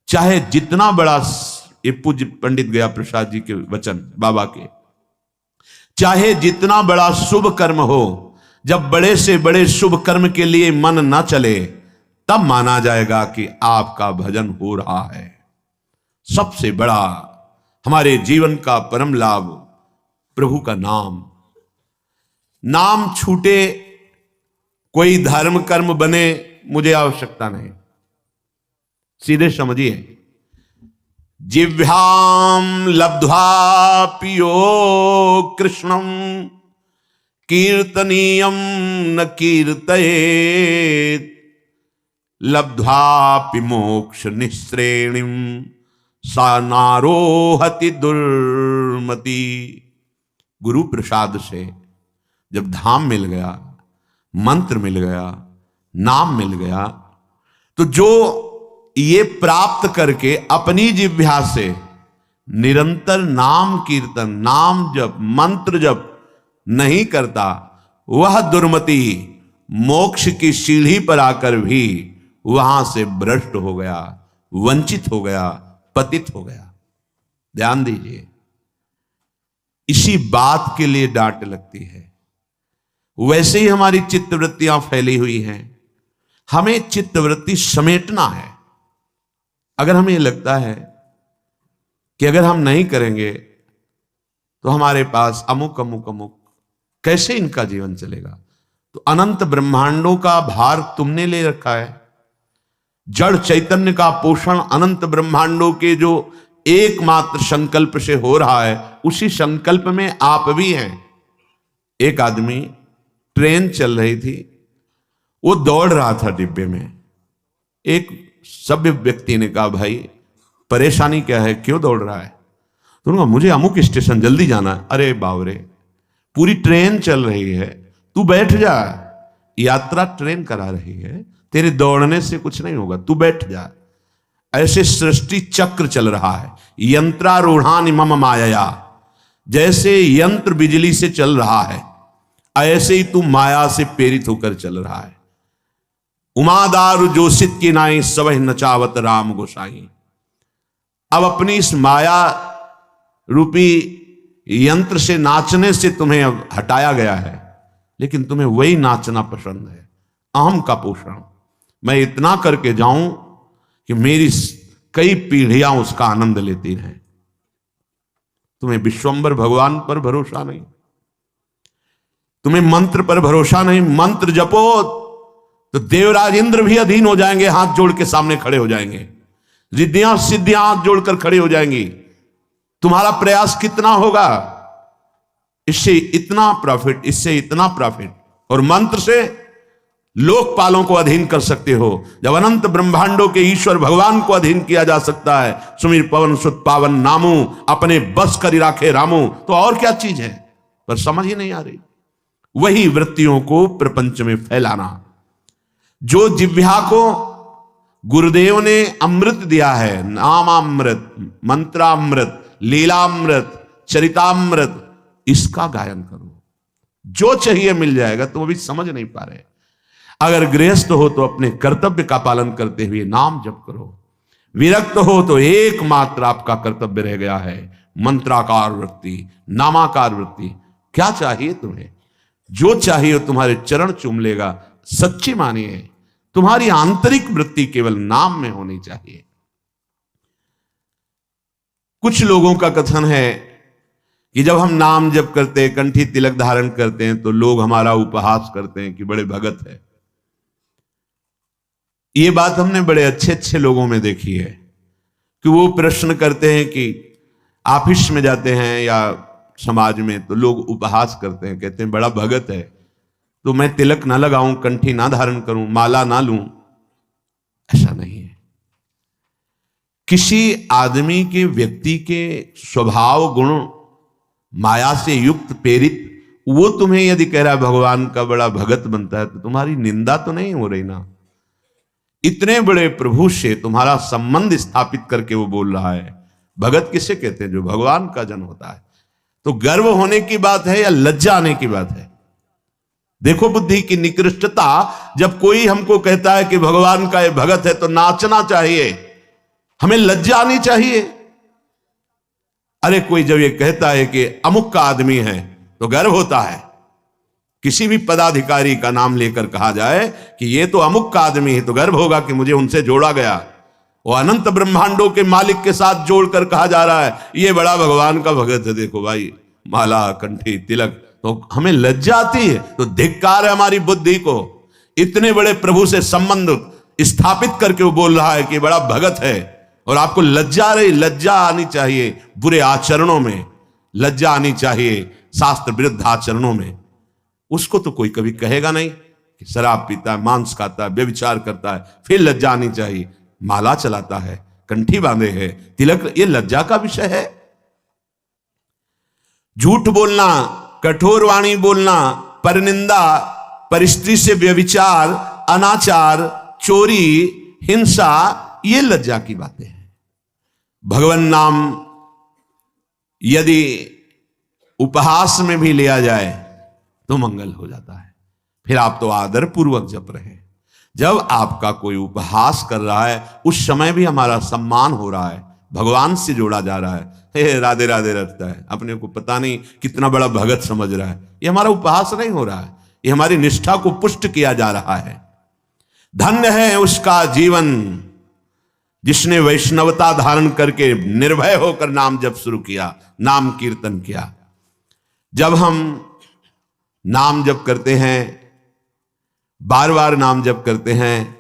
चाहे जितना बड़ा, ये पूज्य पंडित गया प्रसाद जी के वचन बाबा के, चाहे जितना बड़ा शुभ कर्म हो, जब बड़े से बड़े शुभ कर्म के लिए मन न चले तब माना जाएगा कि आपका भजन हो रहा है। सबसे बड़ा हमारे जीवन का परम लाभ प्रभु का नाम। नाम छूटे, कोई धर्म कर्म बने, मुझे आवश्यकता नहीं। सीधे समझिए, जिह्वाम लब्ध्वा पियो कृष्णम कीर्तनीयम न कीर्तयेत् लब्ध्वापि मोक्ष निःश्रेणिम सा नारोहति दुर्मति। गुरु प्रसाद से जब धाम मिल गया, मंत्र मिल गया, नाम मिल गया, तो जो ये प्राप्त करके अपनी जिह्वा से निरंतर नाम कीर्तन, नाम जप, मंत्र जप नहीं करता, वह दुर्मति मोक्ष की सीढ़ी पर आकर भी वहां से भ्रष्ट हो गया, वंचित हो गया, पतित हो गया। ध्यान दीजिए, इसी बात के लिए डांट लगती है। वैसे ही हमारी चित्तवृत्तियां फैली हुई हैं, हमें चित्तवृत्ति समेटना है। अगर हमें लगता है कि अगर हम नहीं करेंगे तो हमारे पास अमुक अमुक अमुक, कैसे इनका जीवन चलेगा? तो अनंत ब्रह्मांडों का भार तुमने ले रखा है। जड़ चैतन्य का पोषण अनंत ब्रह्मांडों के जो एकमात्र संकल्प से हो रहा है, उसी संकल्प में आप भी हैं। एक आदमी, ट्रेन चल रही थी, वो दौड़ रहा था डिब्बे में। एक सभ्य व्यक्ति ने कहा, भाई परेशानी क्या है, क्यों दौड़ रहा है? तो उन्होंने कहा, मुझे अमुक स्टेशन जल्दी जाना है। अरे बावरे, पूरी ट्रेन चल रही है, तू बैठ जा, यात्रा ट्रेन करा रही है, तेरे दौड़ने से कुछ नहीं होगा, तू बैठ जा। ऐसे सृष्टि चक्र चल रहा है। यंत्रारूढ़ानि मम माया, जैसे यंत्र बिजली से चल रहा है, ऐसे ही तू माया से प्रेरित होकर चल रहा है। उमादारु जोशित की नाई सबह नचावत राम गोसाई। अब अपनी इस माया रूपी यंत्र से, नाचने से तुम्हें अब हटाया गया है, लेकिन तुम्हें वही नाचना पसंद है। अहम का पोषण, मैं इतना करके जाऊं कि मेरी कई पीढ़ियां उसका आनंद लेती रहें। तुम्हें विश्वंबर भगवान पर भरोसा नहीं, तुम्हें मंत्र पर भरोसा नहीं। मंत्र जपो तो देवराज इंद्र भी अधीन हो जाएंगे, हाथ जोड़ के सामने खड़े हो जाएंगे। रिद्धियां सिद्धियां हाथ जोड़कर खड़े हो जाएंगी। तुम्हारा प्रयास कितना होगा, इससे इतना प्रॉफिट, इससे इतना प्रॉफिट। और मंत्र से लोकपालों को अधीन कर सकते हो। जब अनंत ब्रह्मांडों के ईश्वर भगवान को अधीन किया जा सकता है, सुमिर पवन सुत पावन नामू, अपने बस करी राखे रामू, तो और क्या चीज है? पर समझ ही नहीं आ रही। वही वृत्तियों को प्रपंच में फैलाना। जो जिह्वा को गुरुदेव ने अमृत दिया है, नामामृत, मंत्रामृत, लीलामृत, चरितामृत, इसका गायन करो। जो चाहिए मिल जाएगा, तो वो भी समझ नहीं पा रहे। अगर गृहस्थ हो तो अपने कर्तव्य का पालन करते हुए नाम जप करो। विरक्त हो तो एकमात्र आपका कर्तव्य रह गया है मंत्राकार वृत्ति, नामाकार वृत्ति। क्या चाहिए तुम्हें? जो चाहिए तुम्हारे चरण चूम लेगा। सच्ची मानिए, तुम्हारी आंतरिक वृत्ति केवल नाम में होनी चाहिए। कुछ लोगों का कथन है कि जब हम नाम जप करते हैं, कंठी तिलक धारण करते हैं, तो लोग हमारा उपहास करते हैं कि बड़े भगत है। ये बात हमने बड़े अच्छे अच्छे लोगों में देखी है कि वो प्रश्न करते हैं कि ऑफिस में जाते हैं या समाज में, तो लोग उपहास करते हैं, कहते हैं बड़ा भगत है, तो मैं तिलक ना लगाऊं, कंठी ना धारण करूं, माला ना लूं। ऐसा नहीं है। किसी आदमी के, व्यक्ति के स्वभाव गुण माया से युक्त, प्रेरित, वो तुम्हें यदि कह रहा है भगवान का बड़ा भगत बनता है, तो तुम्हारी निंदा तो नहीं हो रही ना। इतने बड़े प्रभु से तुम्हारा संबंध स्थापित करके वो बोल रहा है। भगत किसे कहते हैं? जो भगवान का जन होता है। तो गर्व होने की बात है या लज्जा आने की बात है? देखो बुद्धि की निकृष्टता। जब कोई हमको कहता है कि भगवान का ये भगत है, तो नाचना चाहिए। हमें लज्जा आनी चाहिए। अरे कोई जब ये कहता है कि अमुक का आदमी है तो गर्व होता है। किसी भी पदाधिकारी का नाम लेकर कहा जाए कि ये तो अमुक का आदमी है तो गर्व होगा कि मुझे उनसे जोड़ा गया। वो अनंत ब्रह्मांडों के मालिक के साथ जोड़कर कहा जा रहा है ये बड़ा भगवान का भगत है, देखो भाई माला कंठी तिलक, तो हमें लज्जा आती है। तो धिक्कार है हमारी बुद्धि को। इतने बड़े प्रभु से संबंध स्थापित करके वो बोल रहा है कि बड़ा भगत है और आपको लज्जा आनी चाहिए। बुरे आचरणों में लज्जा आनी चाहिए, शास्त्र विरुद्ध आचरणों में। उसको तो कोई कभी कहेगा नहीं कि शराब पीता है, मांस खाता है, व्यभिचार करता है, फिर लज्जा आनी चाहिए। माला चलाता है, कंठी बांधे है, तिलक, ये लज्जा का विषय है। झूठ बोलना, कठोर वाणी बोलना, परनिंदा, परिस्त्री से व्यभिचार, अनाचार, चोरी, हिंसा, ये लज्जा की बातें हैं। भगवान नाम यदि उपहास में भी लिया जाए तो मंगल हो जाता है। फिर आप तो आदर पूर्वक जप रहे। जब आपका कोई उपहास कर रहा है उस समय भी हमारा सम्मान हो रहा है, भगवान से जोड़ा जा रहा है। हे राधे राधे रखता है, अपने को पता नहीं कितना बड़ा भगत समझ रहा है। ये हमारा उपहास नहीं हो रहा है, ये हमारी निष्ठा को पुष्ट किया जा रहा है। धन्य है उसका जीवन जिसने वैष्णवता धारण करके निर्भय होकर नाम जप शुरू किया, नाम कीर्तन किया। जब हम नाम जप करते हैं, बार बार नाम जप करते हैं,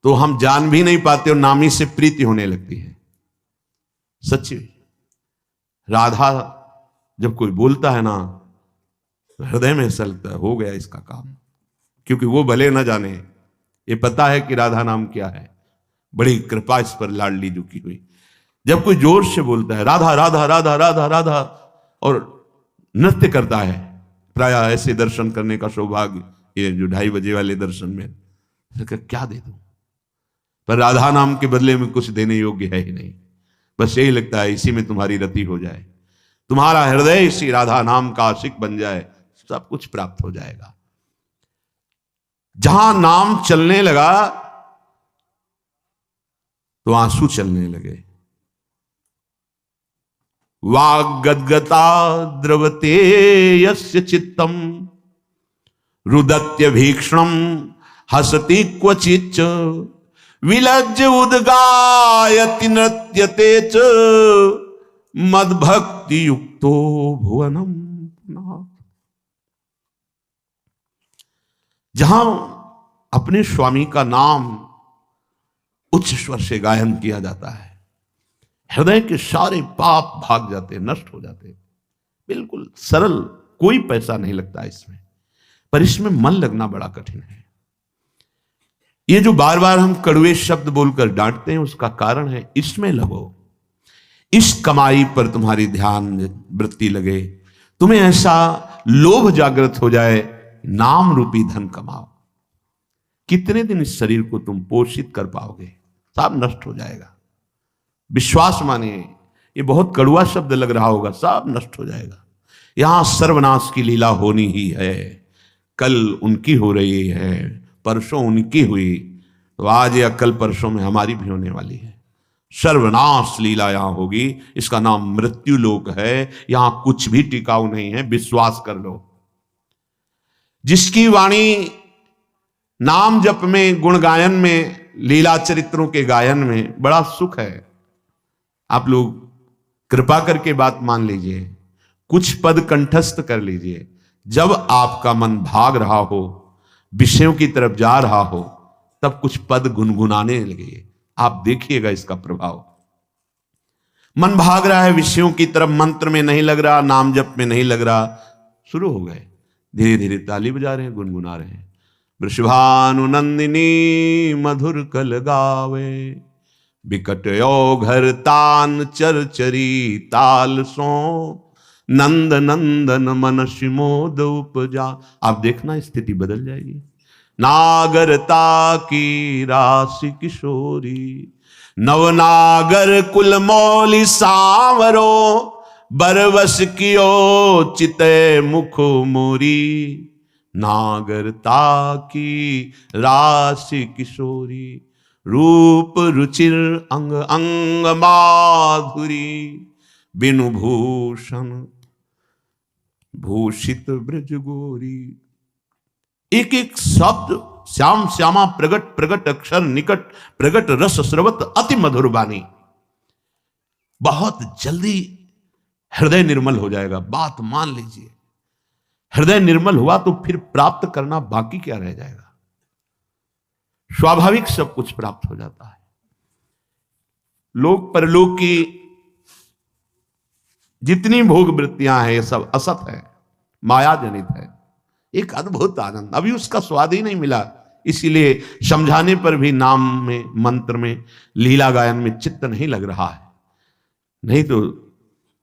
तो हम जान भी नहीं पाते और नामी से प्रीति होने लगती है। सच्ची राधा जब कोई बोलता है ना, हृदय में ऐसा लगता है हो गया इसका काम। क्योंकि वो भले ना जाने, ये पता है कि राधा नाम क्या है। बड़ी कृपा इस पर लाडली झुकी हुई। जब कोई जोर से बोलता है राधा राधा राधा राधा राधा और नृत्य करता है, प्राय ऐसे दर्शन करने का सौभाग्य, ये जो 2:30 बजे वाले दर्शन में, क्या दे दूं, पर राधा नाम के बदले में कुछ देने योग्य है ही नहीं। बस यही लगता है इसी में तुम्हारी रति हो जाए, तुम्हारा हृदय इसी राधा नाम का आशिक बन जाए, सब कुछ प्राप्त हो जाएगा। जहां नाम चलने लगा तो आंसू चलने लगे। वाग्गद्गता द्रवते यस्य चित्तम रुदत्य भीक्षणम हसति क्वचिच्च विलज्ज उद्गायति नृत्यते च मद्भक्ति युक्तो भुवनम। जहां अपने स्वामी का नाम उच्च स्वर से गायन किया जाता है, हृदय के सारे पाप भाग जाते, नष्ट हो जाते। बिल्कुल सरल, कोई पैसा नहीं लगता इसमें, पर इसमें मन लगना बड़ा कठिन है। ये जो बार बार हम कड़वे शब्द बोलकर डांटते हैं, उसका कारण है इसमें लगो, इस कमाई पर तुम्हारी ध्यान वृत्ति लगे, तुम्हें ऐसा लोभ जागृत हो जाए, नाम रूपी धन कमाओ। कितने दिन इस शरीर को तुम पोषित कर पाओगे? सब नष्ट हो जाएगा। विश्वास मानिए, ये बहुत कड़वा शब्द लग रहा होगा, सब नष्ट हो जाएगा। यहां सर्वनाश की लीला होनी ही है। कल उनकी हो रही है, परसों उनकी हुई, तो आज या कल परसों में हमारी भी होने वाली है। सर्वनाश लीला यहां होगी। इसका नाम मृत्यु लोक है। यहां कुछ भी टिकाऊ नहीं है, विश्वास कर लो। जिसकी वाणी नाम जप में, गुण गायन में, लीला चरित्रों के गायन में बड़ा सुख है। आप लोग कृपा करके बात मान लीजिए, कुछ पद कंठस्थ कर लीजिए। जब आपका मन भाग रहा हो, विषयों की तरफ जा रहा हो, तब कुछ पद गुनगुनाने लगे, आप देखिएगा इसका प्रभाव। मन भाग रहा है विषयों की तरफ, मंत्र में नहीं लग रहा, नाम जप में नहीं लग रहा, शुरू हो गए, धीरे धीरे ताली बजा रहे हैं, गुनगुना रहे हैं। वृषभानु नंदिनी मधुर कल गावे, बिकट घर तान चरचरी ताल सो, नंद नंदन मन शिमोद उपजा। आप देखना स्थिति बदल जाएगी। नागरता की राशि किशोरी, नवनागर कुल मौली सांवरो, बरवस कियो चिते मुख मोरी, नागरता की राशि किशोरी। रूप रुचिर अंग अंग माधुरी, बिनु भूषण भूषित ब्रज गोरी। एक एक शब्द श्याम श्यामा प्रगट प्रगट अक्षर निकट प्रगट रस स्रवत अति मधुर वाणी। बहुत जल्दी हृदय निर्मल हो जाएगा। बात मान लीजिए, हृदय निर्मल हुआ तो फिर प्राप्त करना बाकी क्या रह जाएगा? स्वाभाविक सब कुछ प्राप्त हो जाता है। लोक परलोक की जितनी भोग वृत्तियां हैं ये सब असत है, माया जनित है। एक अद्भुत आनंद, अभी उसका स्वाद ही नहीं मिला, इसीलिए समझाने पर भी नाम में मंत्र में लीला गायन में चित्त नहीं लग रहा है। नहीं तो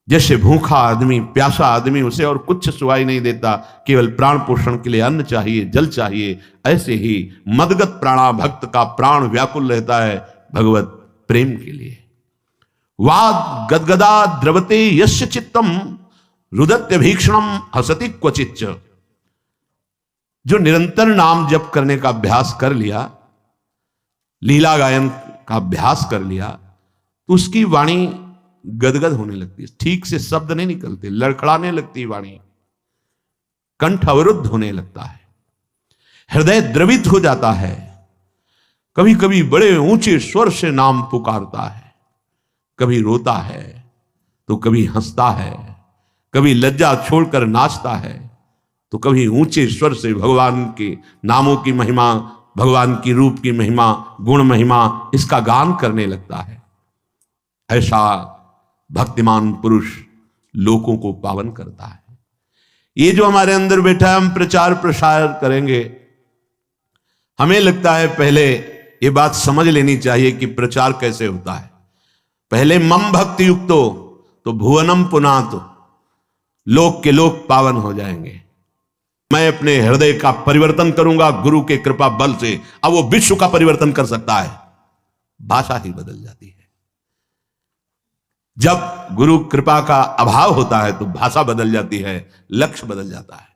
जैसे भूखा आदमी प्यासा आदमी उसे और कुछ सुवाई नहीं देता, केवल प्राण पोषण के लिए अन्न चाहिए जल चाहिए, ऐसे ही मदगत प्राणा भक्त का प्राण व्याकुल रहता है भगवत प्रेम के लिए। वाद गदगदा द्रवते यस्य चित्तम रुदत्य भीक्षणम हसति क्वचिच्च। जो निरंतर नाम जप करने का अभ्यास कर लिया, लीला गायन का अभ्यास कर लिया, तो उसकी वाणी गदगद होने लगती है, ठीक से शब्द नहीं निकलते, लड़खड़ाने लगती है वाणी, कंठ अवरुद्ध होने लगता है, हृदय द्रवित हो जाता है। कभी कभी बड़े ऊंचे स्वर से नाम पुकारता है, कभी रोता है तो कभी हंसता है, कभी लज्जा छोड़कर नाचता है तो कभी ऊंचे स्वर से भगवान के नामों की महिमा, भगवान की रूप की महिमा, गुण महिमा, इसका गान करने लगता है। ऐसा भक्तिमान पुरुष लोगों को पावन करता है। ये जो हमारे अंदर बैठा है, हम प्रचार प्रसार करेंगे, हमें लगता है पहले ये बात समझ लेनी चाहिए कि प्रचार कैसे होता है। पहले मम भक्ति युक्तो तो भुवनम पुनातो, लोक के लोक पावन हो जाएंगे। मैं अपने हृदय का परिवर्तन करूंगा गुरु के कृपा बल से। अब वो विश्व का परिवर्तन कर सकता है, भाषा ही बदल जाती है। जब गुरु कृपा का अभाव होता है तो भाषा बदल जाती है, लक्ष्य बदल जाता है।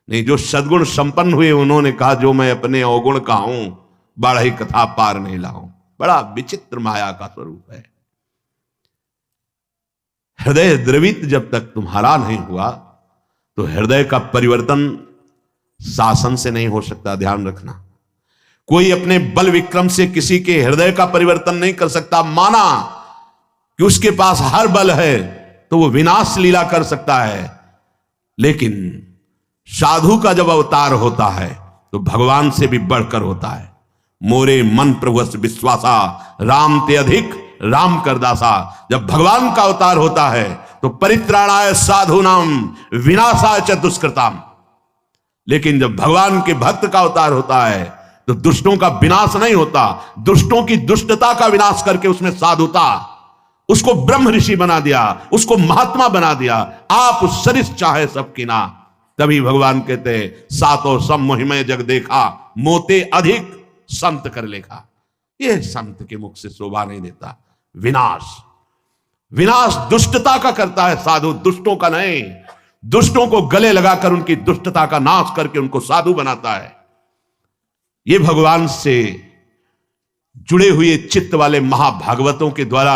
नहीं, जो सद्गुण संपन्न हुए उन्होंने कहा जो मैं अपने अवगुण का हूं, बाढ़ी कथा पार नहीं लाऊं। बड़ा विचित्र माया का स्वरूप है। हृदय द्रवित जब तक तुम्हारा नहीं हुआ तो हृदय का परिवर्तन शासन से नहीं हो सकता। ध्यान रखना, कोई अपने बल विक्रम से किसी के हृदय का परिवर्तन नहीं कर सकता। माना कि उसके पास हर बल है तो वो विनाश लीला कर सकता है, लेकिन साधु का जब अवतार होता है तो भगवान से भी बढ़कर होता है। मोरे मन प्रभु विश्वासा राम ते अधिक राम कर दासा। जब भगवान का अवतार होता है तो परित्राणाय साधूनाम विनाशाय च दुष्कृताम। लेकिन जब भगवान के भक्त का अवतार होता है तो दुष्टों का विनाश नहीं होता, दुष्टों की दुष्टता का विनाश करके उसमें साधुता, उसको ब्रह्म ऋषि बना दिया, उसको महात्मा बना दिया। आप सरिस चाहे सबकी ना, तभी भगवान कहते सातो सम मोहिमय जग देखा, मोते अधिक संत कर लेखा। यह संत के मुख से शोभा नहीं देता। विनाश, विनाश दुष्टता का करता है साधु, दुष्टों का नहीं। दुष्टों को गले लगाकर उनकी दुष्टता का नाश करके उनको साधु बनाता है। ये भगवान से जुड़े हुए चित्त वाले महाभागवतों के द्वारा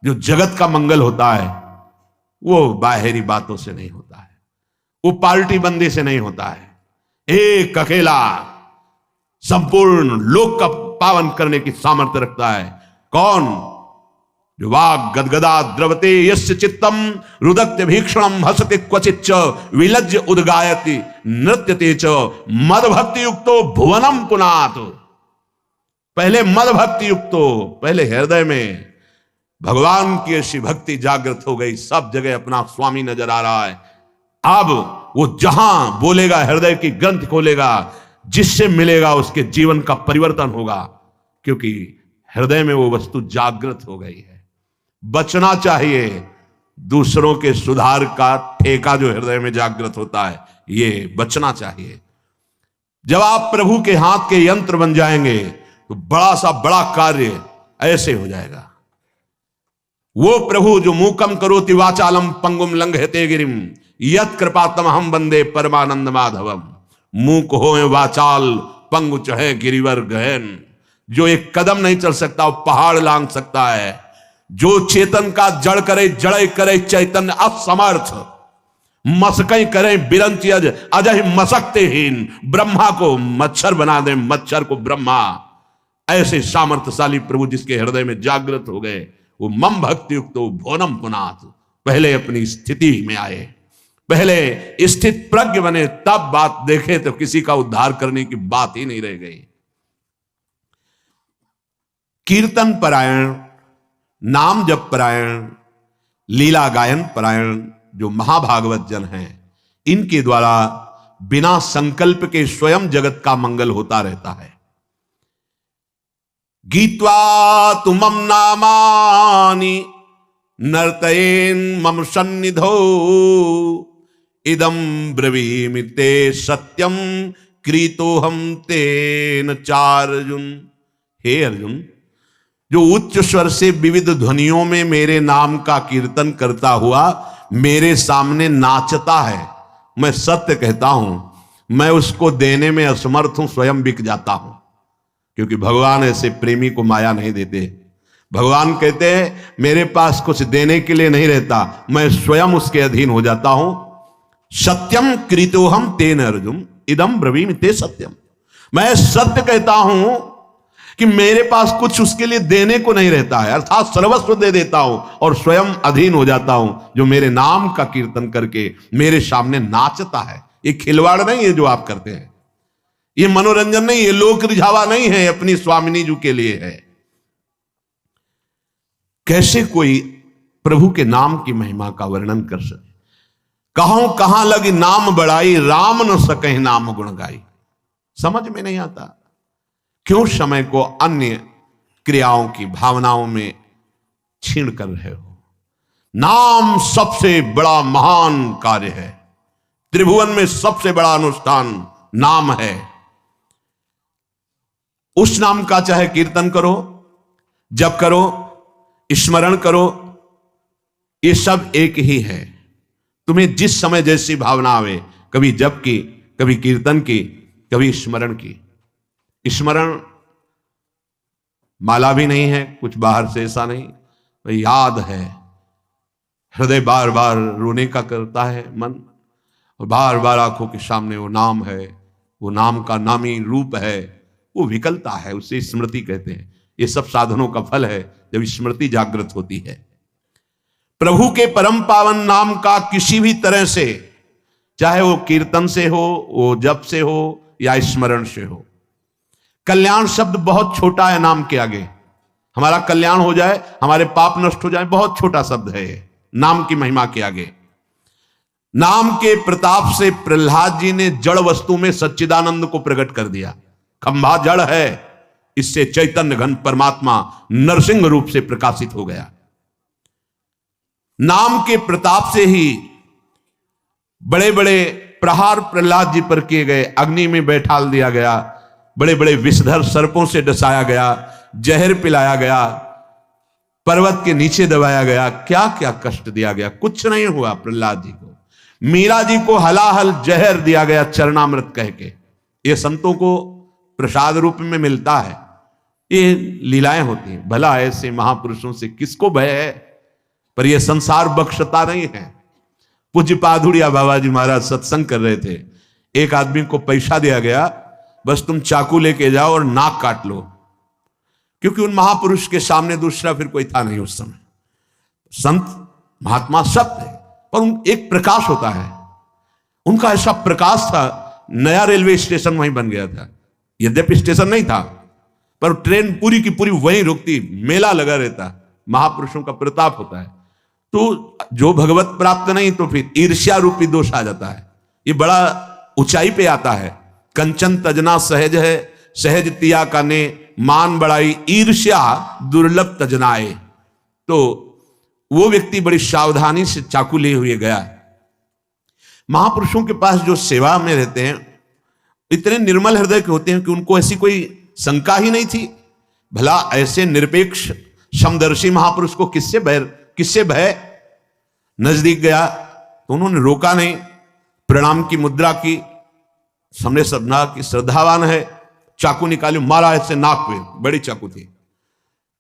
जो जगत का मंगल होता है वो बाहरी बातों से नहीं होता है, वो पार्टी बंदी से नहीं होता है। एक अकेला संपूर्ण लोक का पावन करने की सामर्थ्य रखता है। कौन? जो वाग गदगदा द्रवते यस्य चित्तम रुदत्य भीक्षणम हसते क्वचिच्च विलज्ज उद्गायति नृत्यते च मद भक्ति युक्तो भुवनम पुनात। पहले मद भक्ति युक्तो, पहले हृदय में भगवान की ऐसी भक्ति जागृत हो गई, सब जगह अपना स्वामी नजर आ रहा है। अब वो जहां बोलेगा, हृदय की ग्रंथ खोलेगा, जिससे मिलेगा उसके जीवन का परिवर्तन होगा, क्योंकि हृदय में वो वस्तु जागृत हो गई है। बचना चाहिए दूसरों के सुधार का ठेका जो हृदय में जागृत होता है, ये बचना चाहिए। जब आप प्रभु के हाथ के यंत्र बन जाएंगे तो बड़ा सा बड़ा कार्य ऐसे हो जाएगा। वो प्रभु जो मूकम करोति वाचालम पंगुम लंघयते गिरिम यत कृपातमहम वंदे परमानंद माधवम। मूक होए वाचाल पंगु चहे गिरिवर गहन। जो एक कदम नहीं चल सकता वो पहाड़ लांघ सकता है। जो चेतन का जड़ करे जड़े करे चैतन्य असमर्थ, मसकई करें बिरंची अजय मसकते हीन, ब्रह्मा को मच्छर बना दे मच्छर को ब्रह्मा। ऐसे सामर्थ्यशाली प्रभु जिसके हृदय में जागृत हो गए, वो मम भक्ति युक्त भोनम पुनाथ, पहले अपनी स्थिति में आए, पहले स्थित प्रज्ञ बने, तब बात देखे तो किसी का उद्धार करने की बात ही नहीं रह गई। कीर्तन परायण, नाम जप परायण, लीला गायन परायण जो महाभागवत जन हैं, इनके द्वारा बिना संकल्प के स्वयं जगत का मंगल होता रहता है। गीत्वा तुमम नामानि नर्तयेन मम सन्निधौ, इदं ब्रवीमि ते सत्यम क्रीतोहम तेन चार्जुन। हे अर्जुन, जो उच्च स्वर से विविध ध्वनियों में मेरे नाम का कीर्तन करता हुआ मेरे सामने नाचता है, मैं सत्य कहता हूं, मैं उसको देने में असमर्थ हूं, स्वयं बिक जाता हूं। क्योंकि भगवान ऐसे प्रेमी को माया नहीं देते। भगवान कहते हैं मेरे पास कुछ देने के लिए नहीं रहता, मैं स्वयं उसके अधीन हो जाता हूं। सत्यम कृतोहम तेन अर्जुन इदम ब्रवीमि ते सत्यम, मैं सत्य कहता हूं कि मेरे पास कुछ उसके लिए देने को नहीं रहता है, अर्थात सर्वस्व दे देता हूं और स्वयं अधीन हो जाता हूं। जो मेरे नाम का कीर्तन करके मेरे सामने नाचता है, ये खिलवाड़ नहीं है जो आप करते हैं, ये मनोरंजन नहीं, ये लोक रिझावा नहीं है, अपनी स्वामिनी जी के लिए है। कैसे कोई प्रभु के नाम की महिमा का वर्णन कर सके? कहूं कहां लगी नाम बढ़ाई, राम न सके नाम गुण गाई। समझ में नहीं आता, क्यों समय को अन्य क्रियाओं की भावनाओं में छीन कर रहे हो? नाम सबसे बड़ा महान कार्य है, त्रिभुवन में सबसे बड़ा अनुष्ठान नाम है। उस नाम का चाहे कीर्तन करो, जप करो, स्मरण करो, ये सब एक ही है। तुम्हें जिस समय जैसी भावना आवे, कभी जप की, कभी कीर्तन की, कभी स्मरण की। स्मरण माला भी नहीं है, कुछ बाहर से ऐसा नहीं, याद है। हृदय बार बार रोने का करता है मन, और बार बार आंखों के सामने वो नाम है, वो नाम का नामी रूप है, वो विकलता है, उसे स्मृति कहते हैं। ये सब साधनों का फल है जब स्मृति जागृत होती है। प्रभु के परम पावन नाम का किसी भी तरह से, चाहे वो कीर्तन से हो, वो जप से हो या स्मरण से हो। कल्याण शब्द बहुत छोटा है नाम के आगे। हमारा कल्याण हो जाए, हमारे पाप नष्ट हो जाए, बहुत छोटा शब्द है नाम की महिमा के आगे। नाम के प्रताप से प्रहलाद जी ने जड़ वस्तु में सच्चिदानंद को प्रकट कर दिया। खंभा जड़ है, इससे चैतन्य घन परमात्मा नरसिंह रूप से प्रकाशित हो गया। नाम के प्रताप से ही बड़े बड़े प्रहार प्रहलाद जी पर किए गए, अग्नि में बैठाल दिया गया, बड़े बड़े विषधर सर्पों से डसाया गया, जहर पिलाया गया, पर्वत के नीचे दबाया गया, क्या क्या कष्ट दिया गया, कुछ नहीं हुआ प्रहलाद जी को। मीरा जी को हलाहल जहर दिया गया चरणामृत कह के। ये संतों को प्रसाद रूप में मिलता है, ये लीलाएं होती हैं। भला ऐसे महापुरुषों से किसको भय है? पर यह संसार बख्शता नहीं है। पूज्य पाधुड़िया बाबा जी महाराज सत्संग कर रहे थे, एक आदमी को पैसा दिया गया, बस तुम चाकू लेके जाओ और नाक काट लो, क्योंकि उन महापुरुष के सामने दूसरा फिर कोई था नहीं उस समय। संत महात्मा सब थे, पर एक प्रकाश होता है, उनका ऐसा प्रकाश था। नया रेलवे स्टेशन वहीं बन गया था, यद्यपि स्टेशन नहीं था, पर ट्रेन पूरी की पूरी वहीं रुकती, मेला लगा रहता। महापुरुषों का प्रताप होता है। तो जो भगवत प्राप्त नहीं तो फिर ईर्ष्या रूपी दोष आ जाता है, ये बड़ा ऊंचाई पे आता है। कंचन तजना सहज है, सहज तिया का ने मान बढ़ाई, ईर्ष्या दुर्लभ तजनाए। तो वो व्यक्ति बड़ी सावधानी से चाकू लिए हुए गया। महापुरुषों के पास जो सेवा में रहते हैं इतने निर्मल हृदय के होते हैं कि उनको ऐसी कोई शंका ही नहीं थी। भला ऐसे निरपेक्ष समदर्शी महापुरुष को किससे भय? नजदीक गया तो उन्होंने रोका नहीं, प्रणाम की मुद्रा की, हमने सबना की श्रद्धावान है, चाकू निकाली, मारा ऐसे नाक पे, बड़ी चाकू थी।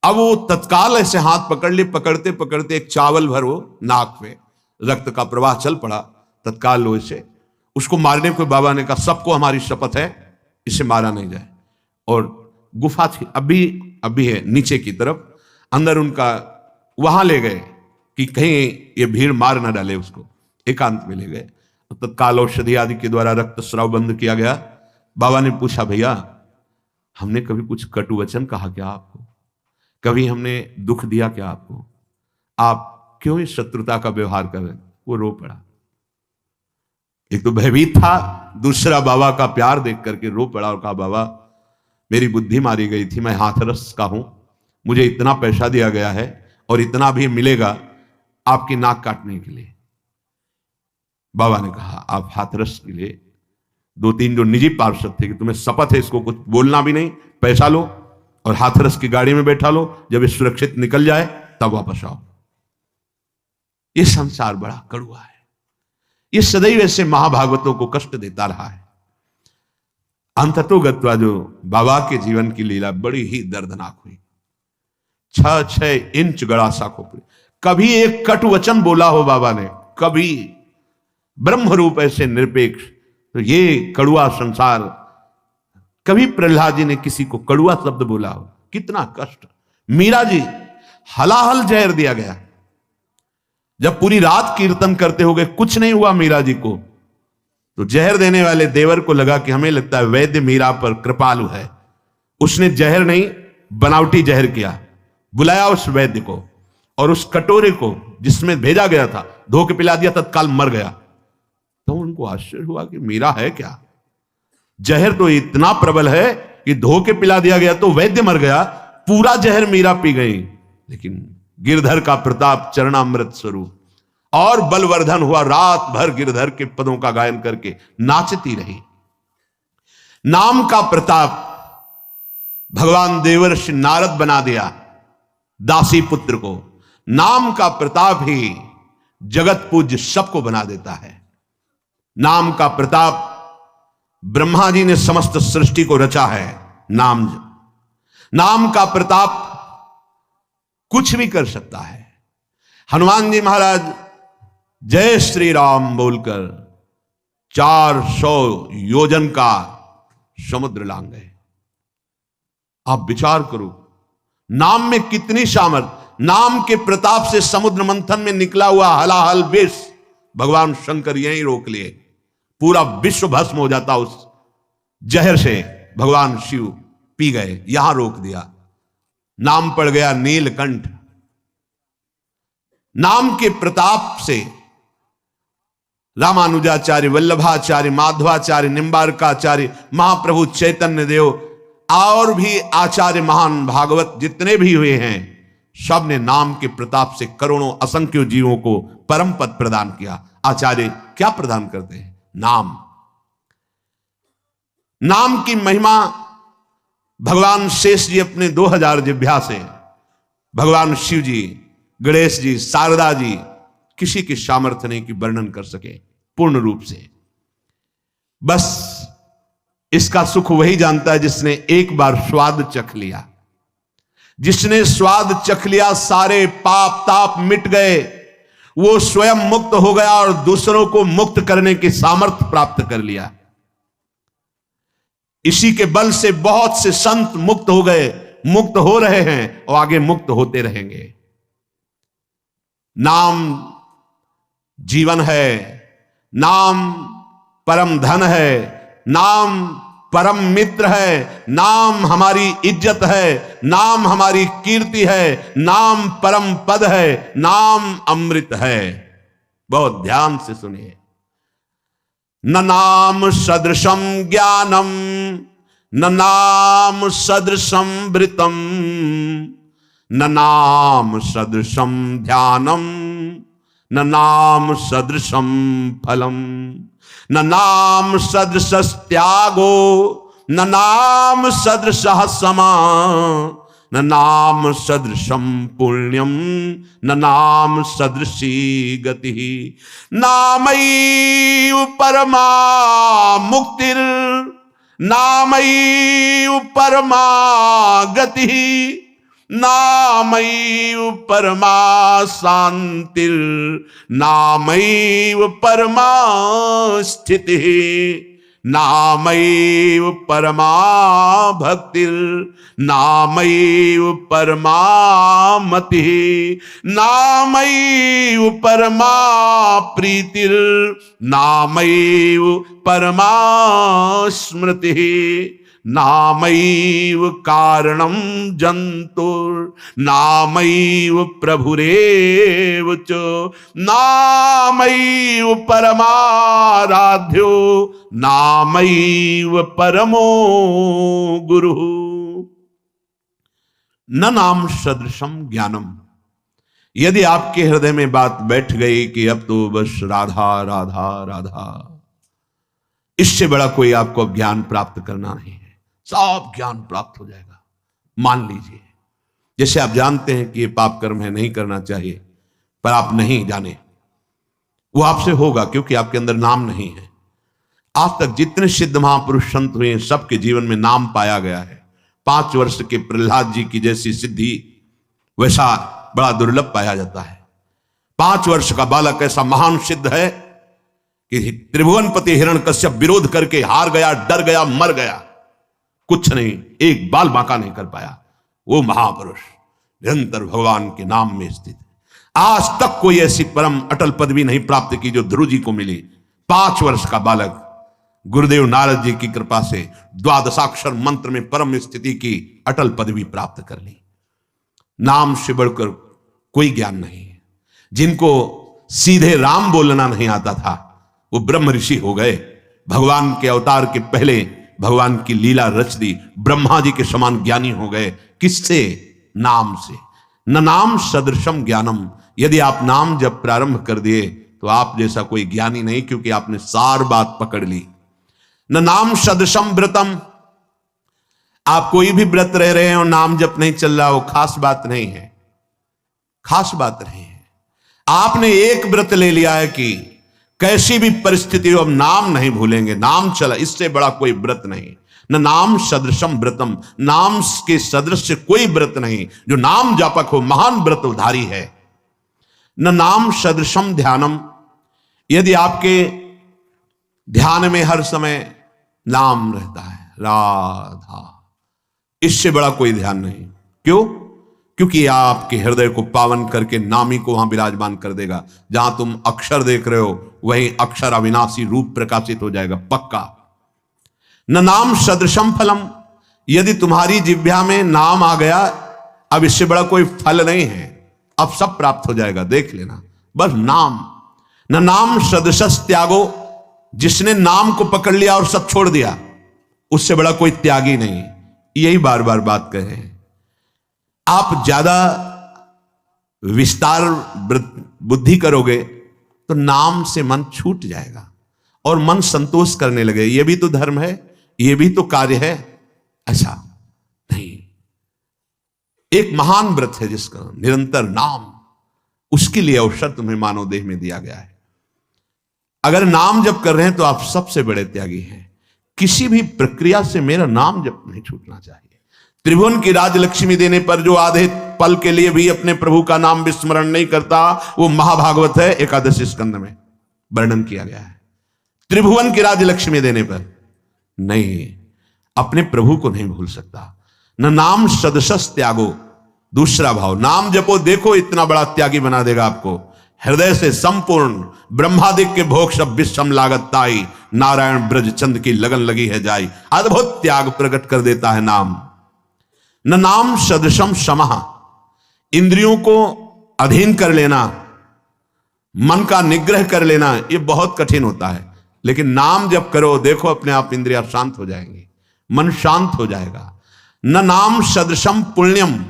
अब वो तत्काल ऐसे हाथ पकड़ लिए, पकड़ते पकड़ते एक चावल भर वो नाक पे, रक्त का प्रवाह चल पड़ा। तत्काल लोहे से उसको मारने को बाबा ने कहा, सबको हमारी शपथ है इसे मारा नहीं जाए। और गुफा थी, अभी है नीचे की तरफ, अंदर उनका वहां ले गए कि कहीं ये भीड़ मार ना डाले उसको, एकांत में ले गए। तत्काल औषधि आदि के द्वारा रक्त स्राव बंद किया गया। बाबा ने पूछा, भैया हमने कभी कुछ कटु वचन कहा क्या आपको? कभी हमने दुख दिया क्या आपको? आप क्यों इस शत्रुता का व्यवहार कर रहे हैं? वो रो पड़ा। एक तो भयभीत था, दूसरा बाबा का प्यार देख करके रो पड़ा और कहा, बाबा मेरी बुद्धि मारी गई थी, मैं हाथरस का हूं, मुझे इतना पैसा दिया गया है और इतना भी मिलेगा आपकी नाक काटने के लिए। बाबा ने कहा, आप हाथरस के लिए 2-3 जो निजी पार्षद थे कि तुम्हें शपथ है इसको कुछ बोलना भी नहीं, पैसा लो और हाथरस की गाड़ी में बैठा लो, जब ये सुरक्षित निकल जाए तब वापस आओ। ये संसार बड़ा कड़वा है, ये सदैव ऐसे महाभागवतों को कष्ट देता रहा है। अंततोगत्वा जो बाबा के जीवन की लीला बड़ी ही दर्दनाक हुई। 6-6 इंच गड़ा सा खोपड़ी, कभी एक कटु वचन बोला हो बाबा ने, कभी ब्रह्म रूप ऐसे निरपेक्ष, तो ये कड़ुआ संसार, कभी प्रहलाद जी ने किसी को कड़ुआ शब्द बोला हो? कितना कष्ट। मीरा जी हलाहल जहर दिया गया, जब पूरी रात कीर्तन करते हो गए कुछ नहीं हुआ मीरा जी को, तो जहर देने वाले देवर को लगा कि हमें लगता है वैद्य मीरा पर कृपालु है, उसने जहर नहीं बनावटी जहर किया, बुलाया उस वैद्य को और उस कटोरे को जिसमें भेजा गया था धो के पिला दिया, तत्काल मर गया। तो उनको आश्चर्य हुआ कि मीरा है क्या, जहर तो इतना प्रबल है कि धो के पिला दिया गया तो वैद्य मर गया, पूरा जहर मीरा पी गई। लेकिन गिरधर का प्रताप चरणामृत स्वरूप और बलवर्धन हुआ, रात भर गिरधर के पदों का गायन करके नाचती रही। नाम का प्रताप भगवान देवर्षि नारद बना दिया दासी पुत्र को। नाम का प्रताप ही जगत पूज्य सबको बना देता है। नाम का प्रताप, ब्रह्मा जी ने समस्त सृष्टि को रचा है। नाम का प्रताप कुछ भी कर सकता है। हनुमान जी महाराज जय श्री राम बोलकर 400 योजन का समुद्र लांग गए। आप विचार करो, नाम में कितनी सामर्थ। नाम के प्रताप से समुद्र मंथन में निकला हुआ हलाहल विष भगवान शंकर यहीं रोक लिए, पूरा विश्व भस्म हो जाता उस जहर से, भगवान शिव पी गए, यहां रोक दिया। नाम पड़ गया नीलकंठ। नाम के प्रताप से रामानुजाचार्य, वल्लभाचार्य, माधवाचार्य, निम्बारकाचार्य, महाप्रभु चैतन्य देव और भी आचार्य महान भागवत जितने भी हुए हैं, सब ने नाम के प्रताप से करोड़ों असंख्य जीवों को परम पद प्रदान किया। आचार्य क्या प्रदान करते हैं? नाम। नाम की महिमा भगवान शेष जी अपने 2000 जिह्वा से, भगवान शिव जी, गणेश जी, शारदा जी, किसी की सामर्थ्य नहीं कि वर्णन कर सके पूर्ण रूप से। बस इसका सुख वही जानता है जिसने एक बार स्वाद चख लिया। जिसने स्वाद चख लिया, सारे पाप ताप मिट गए, वो स्वयं मुक्त हो गया और दूसरों को मुक्त करने की सामर्थ्य प्राप्त कर लिया। इसी के बल से बहुत से संत मुक्त हो गए, मुक्त हो रहे हैं और आगे मुक्त होते रहेंगे। नाम जीवन है, नाम परम धन है, नाम परम मित्र है, नाम हमारी इज्जत है, नाम हमारी कीर्ति है, नाम परम पद है, नाम अमृत है। बहुत ध्यान से सुनिए। न नाम सदृशम ज्ञानम, न नाम सदृशम वृतम, न नाम सदृशम ध्यानम, न नाम सदृशम फलम, न नाम सदृश त्यागो, न नाम सदृश समा, न नाम सदृशम पुण्यम, न नाम सदृशी गति। नामैव परमा मुक्तिर नामैव परमा गति, नामैव परमा शांतिर, नामैव परमा स्थिति, नामैव परमा भक्तिर, नामैव परमा मति, नामैव परमा प्रीतिर, नामैव परमा स्मृति, नामैव कारणं जन्तुर, नामैव प्रभुरेव च, नामैव परमाराध्यो, नामैव परमो गुरुः। न नाम सदृशम ज्ञानम। यदि आपके हृदय में बात बैठ गई कि अब तो बस राधा राधा राधा, इससे बड़ा कोई आपको ज्ञान प्राप्त करना नहीं है, सब ज्ञान प्राप्त हो जाएगा। मान लीजिए, जैसे आप जानते हैं कि ये पाप कर्म है, नहीं करना चाहिए, पर आप नहीं जाने, वो आपसे होगा क्योंकि आपके अंदर नाम नहीं है। आज तक जितने सिद्ध महापुरुष संत हुए, सबके जीवन में नाम पाया गया है। 5 वर्ष के प्रहलाद जी की जैसी सिद्धि वैसा बड़ा दुर्लभ पाया जाता है। 5 वर्ष का बालक ऐसा महान सिद्ध है कि त्रिभुवनपति हिरण्यकश्यप विरोध करके हार गया, डर गया, मर गया, कुछ नहीं, एक बाल बांका नहीं कर पाया। वो महापुरुष निरंतर भगवान के नाम में स्थित है। आज तक कोई ऐसी परम अटल पदवी नहीं प्राप्त की जो ध्रुव जी को मिली। 5 वर्ष का बालक गुरुदेव नारद जी की कृपा से 12 मंत्र में परम स्थिति की अटल पदवी प्राप्त कर ली। नाम से बढ़कर कोई ज्ञान नहीं है। जिनको सीधे राम बोलना नहीं आता था, वो ब्रह्म ऋषि हो गए। भगवान के अवतार के पहले भगवान की लीला रच दी, ब्रह्मा जी के समान ज्ञानी हो गए। किससे? नाम से। न नाम सदृशम ज्ञानम। यदि आप नाम जब प्रारंभ कर दिए तो आप जैसा कोई ज्ञानी नहीं, क्योंकि आपने सार बात पकड़ ली। न नाम सदृशम व्रतम। आप कोई भी व्रत रह रहे हैं और नाम जब नहीं चल रहा, वो खास बात नहीं है, खास बात नहीं है। आपने एक व्रत ले लिया है कि कैसी भी परिस्थिति हो, अब नाम नहीं भूलेंगे, नाम चला, इससे बड़ा कोई व्रत नहीं। न नाम सदृशम व्रतम। नाम के सदृश कोई व्रत नहीं। जो नाम जापक हो, महान व्रतधारी है। न नाम सदृशम ध्यानम। यदि आपके ध्यान में हर समय नाम रहता है, राधा, इससे बड़ा कोई ध्यान नहीं। क्यों? क्योंकि आपके हृदय को पावन करके नामी को वहां विराजमान कर देगा। जहां तुम अक्षर देख रहे हो, वहीं अक्षर अविनाशी रूप प्रकाशित हो जाएगा, पक्का। न नाम सदृशम फलम। यदि तुम्हारी जिह्वा में नाम आ गया, अब इससे बड़ा कोई फल नहीं है, अब सब प्राप्त हो जाएगा, देख लेना, बस नाम। न नाम सदृशस त्यागो। जिसने नाम को पकड़ लिया और सब छोड़ दिया, उससे बड़ा कोई त्यागी नहीं। यही बार बार बात कर रहे हैं। आप ज्यादा विस्तार बुद्धि करोगे तो नाम से मन छूट जाएगा और मन संतोष करने लगे। ये भी तो धर्म है, ये भी तो कार्य है, ऐसा नहीं। एक महान व्रत है जिसका निरंतर नाम, उसके लिए अवसर तुम्हें मानव देह में दिया गया है। अगर नाम जप कर रहे हैं तो आप सबसे बड़े त्यागी हैं। किसी भी प्रक्रिया से मेरा नाम जप नहीं छूटना चाहिए। त्रिभुवन की राजलक्ष्मी देने पर जो आधे पल के लिए भी अपने प्रभु का नाम विस्मरण नहीं करता, वो महाभागवत है, 11 स्कंद में वर्णन किया गया है। त्रिभुवन की राजलक्ष्मी देने पर नहीं, अपने प्रभु को नहीं भूल सकता। न नाम सदसस त्यागो। दूसरा भाव, नाम जपो, देखो इतना बड़ा त्यागी बना देगा आपको। हृदय से संपूर्ण ब्रह्मादिक के भोग सब विषम लागत ताई, नारायण ब्रज चंद की लगन लगी है जाई। अद्भुत त्याग प्रकट कर देता है नाम। न नाम सदृशम समः। इंद्रियों को अधीन कर लेना, मन का निग्रह कर लेना, यह बहुत कठिन होता है। लेकिन नाम जब करो, देखो अपने आप इंद्रियां शांत हो जाएंगी, मन शांत हो जाएगा। न नाम सदृशम पुण्यम।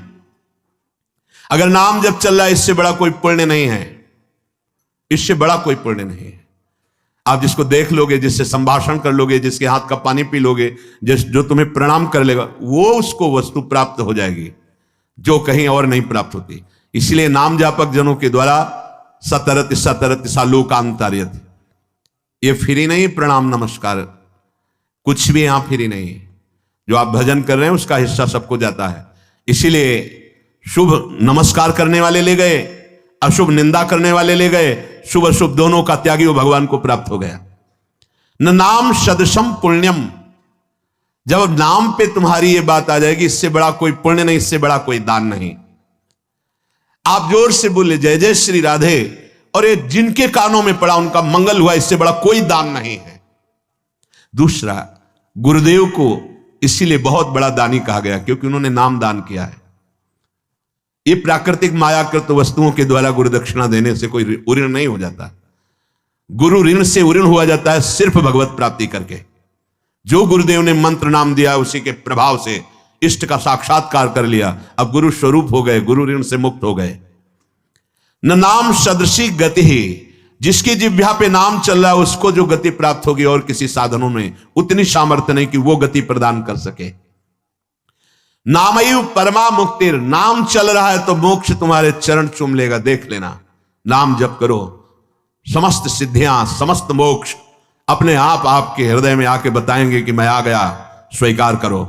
अगर नाम जब चल रहा है, इससे बड़ा कोई पुण्य नहीं है, इससे बड़ा कोई पुण्य नहीं है। आप जिसको देख लोगे, जिससे संभाषण कर लोगे, जिसके हाथ का पानी पी लोगे, जो तुम्हें प्रणाम कर लेगा, वो उसको वस्तु प्राप्त हो जाएगी जो कहीं और नहीं प्राप्त होती। इसलिए नाम जापक जनों के द्वारा सतरत सतरत सालोकांतार्यत, ये फ्री नहीं प्रणाम नमस्कार। कुछ भी यहां फ्री नहीं है। जो आप भजन कर रहे हैं उसका हिस्सा सबको जाता है। इसीलिए शुभ नमस्कार करने वाले ले गए, अशुभ निंदा करने वाले ले गए, शुभ अशुभ दोनों का त्यागी वो भगवान को प्राप्त हो गया। न नाम सदृशम पुण्यम, जब नाम पे तुम्हारी ये बात आ जाएगी, इससे बड़ा कोई पुण्य नहीं, इससे बड़ा कोई दान नहीं। आप जोर से बोले जय जय श्री राधे, और ये जिनके कानों में पड़ा उनका मंगल हुआ, इससे बड़ा कोई दान नहीं है। दूसरा, गुरुदेव को इसीलिए बहुत बड़ा दानी कहा गया क्योंकि उन्होंने नाम दान किया है। ये प्राकृतिक मायाकृत वस्तुओं के द्वारा गुरु दक्षिणा देने से कोई ऋण नहीं हो जाता। गुरु ऋण से ऋण हुआ जाता है सिर्फ भगवत प्राप्ति करके। जो गुरुदेव ने मंत्र नाम दिया उसी के प्रभाव से इष्ट का साक्षात्कार कर लिया, अब गुरु स्वरूप हो गए, गुरु ऋण से मुक्त हो गए। न नाम सदृशी गति ही, जिसकी जिह्वा पे नाम चल रहा है उसको जो गति प्राप्त होगी और किसी साधनों में उतनी सामर्थ्य नहीं कि वो गति प्रदान कर सके। नामयु परमा मुक्तिर, नाम चल रहा है तो मोक्ष तुम्हारे चरण चूम लेगा, देख लेना। नाम जप करो, समस्त सिद्धियां समस्त मोक्ष अपने आप आपके हृदय में आके बताएंगे कि मैं आ गया, स्वीकार करो।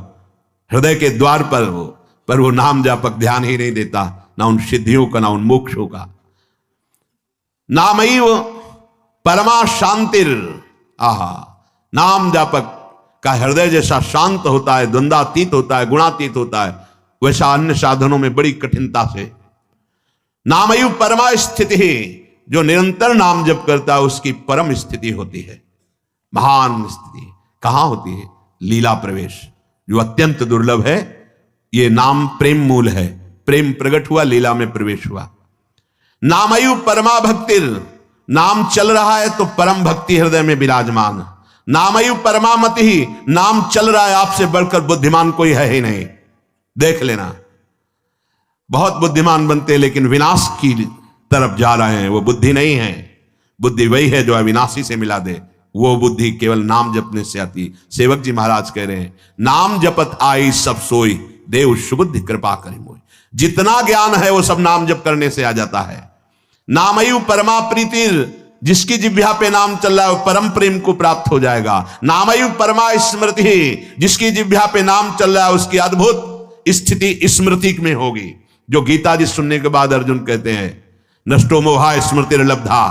हृदय के द्वार पर वो नाम जापक ध्यान ही नहीं देता, ना उन सिद्धियों का ना उन मोक्षों का। नामयु परमा शांतिर, आहा, नाम जापक का हृदय जैसा शांत होता है, द्वंद्वातीत होता है, गुणातीत होता है, वैसा अन्य साधनों में बड़ी कठिनता से। नामयु परमा स्थिति, जो निरंतर नाम जप करता है उसकी परम स्थिति होती है, महान स्थिति। कहां होती है? लीला प्रवेश, जो अत्यंत दुर्लभ है। ये नाम प्रेम मूल है, प्रेम प्रकट हुआ, लीला में प्रवेश हुआ। नामयु परमा भक्तिर, नाम चल रहा है तो परम भक्ति हृदय में विराजमान। नामयु परमामति ही, नाम चल रहा है, आपसे बढ़कर बुद्धिमान कोई है ही नहीं, देख लेना। बहुत बुद्धिमान बनते लेकिन विनाश की तरफ जा रहे हैं, वो बुद्धि नहीं है। बुद्धि वही है जो अविनाशी से मिला दे, वो बुद्धि केवल नाम जपने से आती। सेवक जी महाराज कह रहे हैं, नाम जपत आई सब सोई, देव सुबुद्धि कृपा करी मोई। जितना ज्ञान है वो सब नाम जप करने से आ जाता है। नामयु परमा प्रीतिर, जिसकी जिह्वा पे नाम चल रहा है वो परम प्रेम को प्राप्त हो जाएगा। नामयु परमा स्मृति, जिसकी जिह्वा पे नाम चल रहा है उसकी अद्भुत स्थिति स्मृति में होगी। जो गीता जी सुनने के बाद अर्जुन कहते हैं नष्टो मोहा स्मृतिर्लब्धा,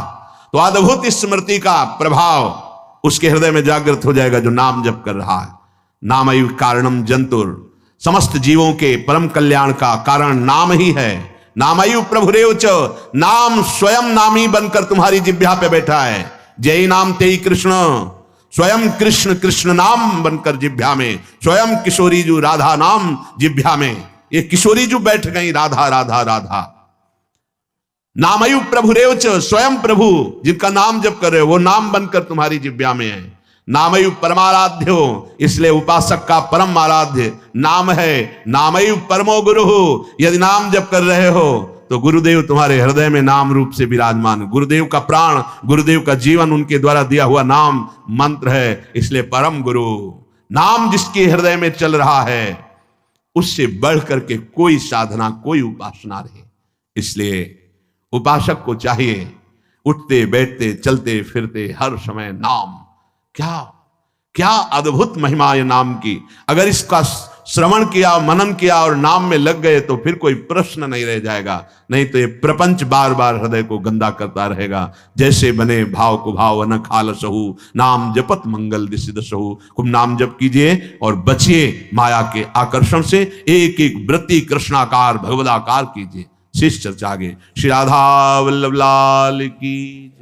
तो अद्भुत स्मृति का प्रभाव उसके हृदय में जागृत हो जाएगा जो नाम जप कर रहा है। नामयु कारणम जंतुर, समस्त जीवों के परम कल्याण का कारण नाम ही है। नामयु प्रभुरेव च, नाम स्वयं नामी बनकर तुम्हारी जिह्वा पे बैठा है। जय नाम तेई कृष्ण, स्वयं कृष्ण कृष्ण नाम बनकर जिह्वा में, स्वयं किशोरीजू राधा नाम जिह्वा में। ये किशोरीजू बैठ गई, राधा राधा राधा। नामयु प्रभुरेव च, स्वयं प्रभु जिनका नाम जप कर रहे हो वो नाम बनकर तुम्हारी जिह्वा में है। नामयु परमाराध्यो, इसलिए उपासक का परम आराध्य नाम है। नामयु परमो गुरु, यदि नाम जप कर रहे हो तो गुरुदेव तुम्हारे हृदय में नाम रूप से विराजमान। गुरुदेव का प्राण, गुरुदेव का जीवन उनके द्वारा दिया हुआ नाम मंत्र है, इसलिए परम गुरु। नाम जिसके हृदय में चल रहा है उससे बढ़ करके कोई साधना कोई उपासना नहीं। इसलिए उपासक को चाहिए उठते बैठते चलते फिरते हर समय नाम। क्या क्या अद्भुत महिमा है नाम की। अगर इसका श्रवण किया, मनन किया और नाम में लग गए तो फिर कोई प्रश्न नहीं रह जाएगा। नहीं तो ये प्रपंच बार बार हृदय को गंदा करता रहेगा। जैसे बने भाव को भाव न खाल सहू, नाम जपत मंगल दिसिद सहू। खूब नाम जप कीजिए और बचिए माया के आकर्षण से। एक एक वृत्ति कृष्णाकार भगवदाकार कीजिए। शिष्य चर्चा आगे। श्री राधा वल्लभ लाल की।